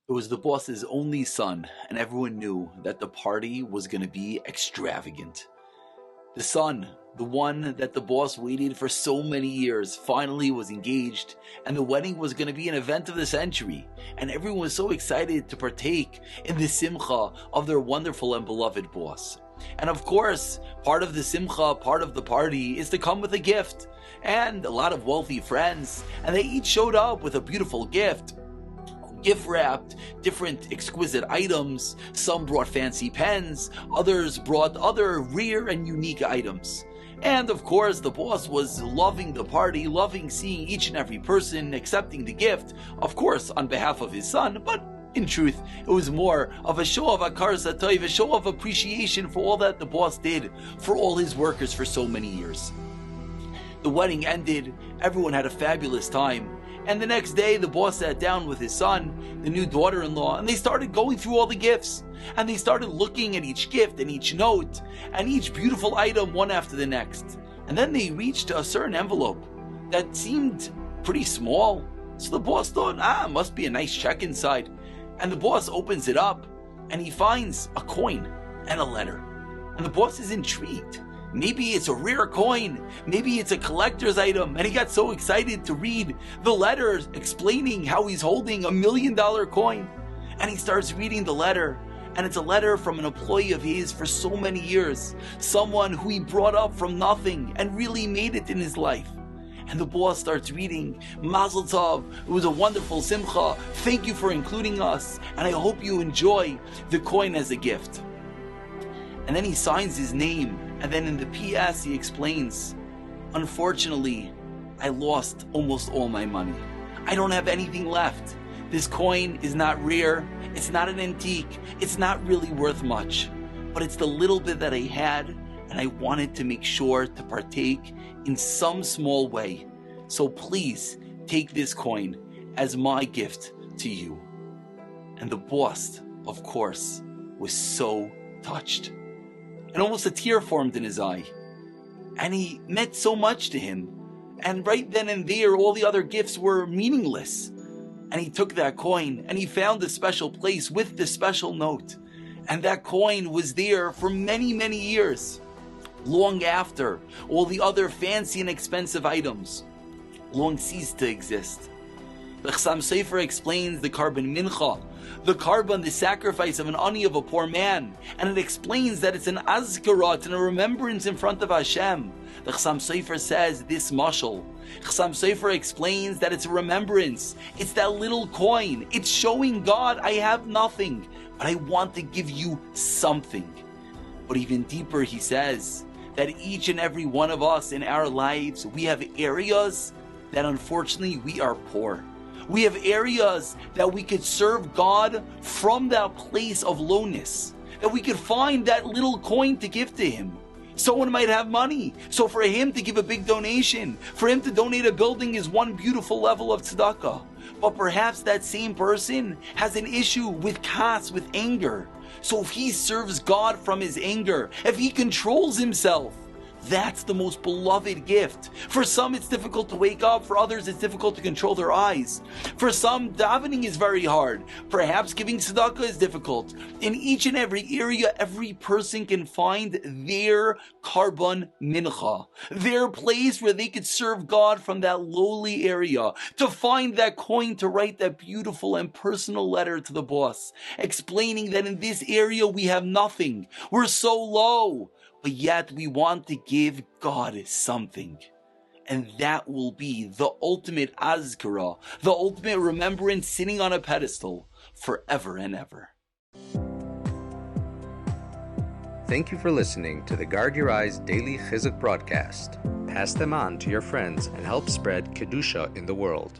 It was the boss's only son, and everyone knew that the party was going to be extravagant. The son, the one that the boss waited for so many years, finally was engaged, and the wedding was going to be an event of the century, and everyone was so excited to partake in the simcha of their wonderful and beloved boss. And of course, part of the simcha, part of the party, is to come with a gift, and a lot of wealthy friends, and they each showed up with a beautiful gift wrapped, different exquisite items. Some brought fancy pens, others brought other rare and unique items. And of course, the boss was loving the party, loving seeing each and every person accepting the gift, of course on behalf of his son, but in truth, it was more of a show of hakaras hatov, a show of appreciation for all that the boss did for all his workers for so many years. The wedding ended, everyone had a fabulous time, and the next day the boss sat down with his son, the new daughter-in-law, and they started going through all the gifts. And they started looking at each gift and each note and each beautiful item one after the next. And then they reached a certain envelope that seemed pretty small. So the boss thought, must be a nice check inside. And the boss opens it up and he finds a coin and a letter. And the boss is intrigued. Maybe it's a rare coin, maybe it's a collector's item, and he got so excited to read the letter explaining how he's holding $1 million coin. And he starts reading the letter, and it's a letter from an employee of his for so many years, someone who he brought up from nothing and really made it in his life. And the boss starts reading, Mazel Tov, it was a wonderful simcha, thank you for including us, and I hope you enjoy the coin as a gift. And then he signs his name, and then in the PS he explains, unfortunately, I lost almost all my money. I don't have anything left. This coin is not rare, it's not an antique, it's not really worth much, but it's the little bit that I had, and I wanted to make sure to partake in some small way. So please take this coin as my gift to you. And the boss, of course, was so touched. And almost a tear formed in his eye. And he meant so much to him. And right then and there, all the other gifts were meaningless. And he took that coin and he found a special place with the special note. And that coin was there for many, many years. Long after all the other fancy and expensive items long ceased to exist. The Chassam Sofer explains the carbon mincha, the carbon, the sacrifice of an ani of a poor man, and it explains that it's an azkarat and a remembrance in front of Hashem. The Chassam Sofer says this mashal. Chassam Sofer explains that it's a remembrance. It's that little coin. It's showing God, I have nothing, but I want to give you something. But even deeper, he says that each and every one of us in our lives, we have areas that unfortunately we are poor. We have areas that we could serve God from that place of lowness, that we could find that little coin to give to Him. Someone might have money, so for him to give a big donation, for him to donate a building is one beautiful level of tzedakah. But perhaps that same person has an issue with kas, with anger. So if he serves God from his anger, if he controls himself, that's the most beloved gift. For some, it's difficult to wake up. For others, it's difficult to control their eyes. For some, davening is very hard. Perhaps giving tzedakah is difficult. In each and every area, every person can find their carbon mincha, their place where they could serve God from that lowly area, to find that coin to write that beautiful and personal letter to the boss, explaining that in this area we have nothing. We're so low. But yet we want to give God something. And that will be the ultimate azkara, the ultimate remembrance sitting on a pedestal forever and ever. Thank you for listening to the Guard Your Eyes Daily Chizuk broadcast. Pass them on to your friends and help spread Kedusha in the world.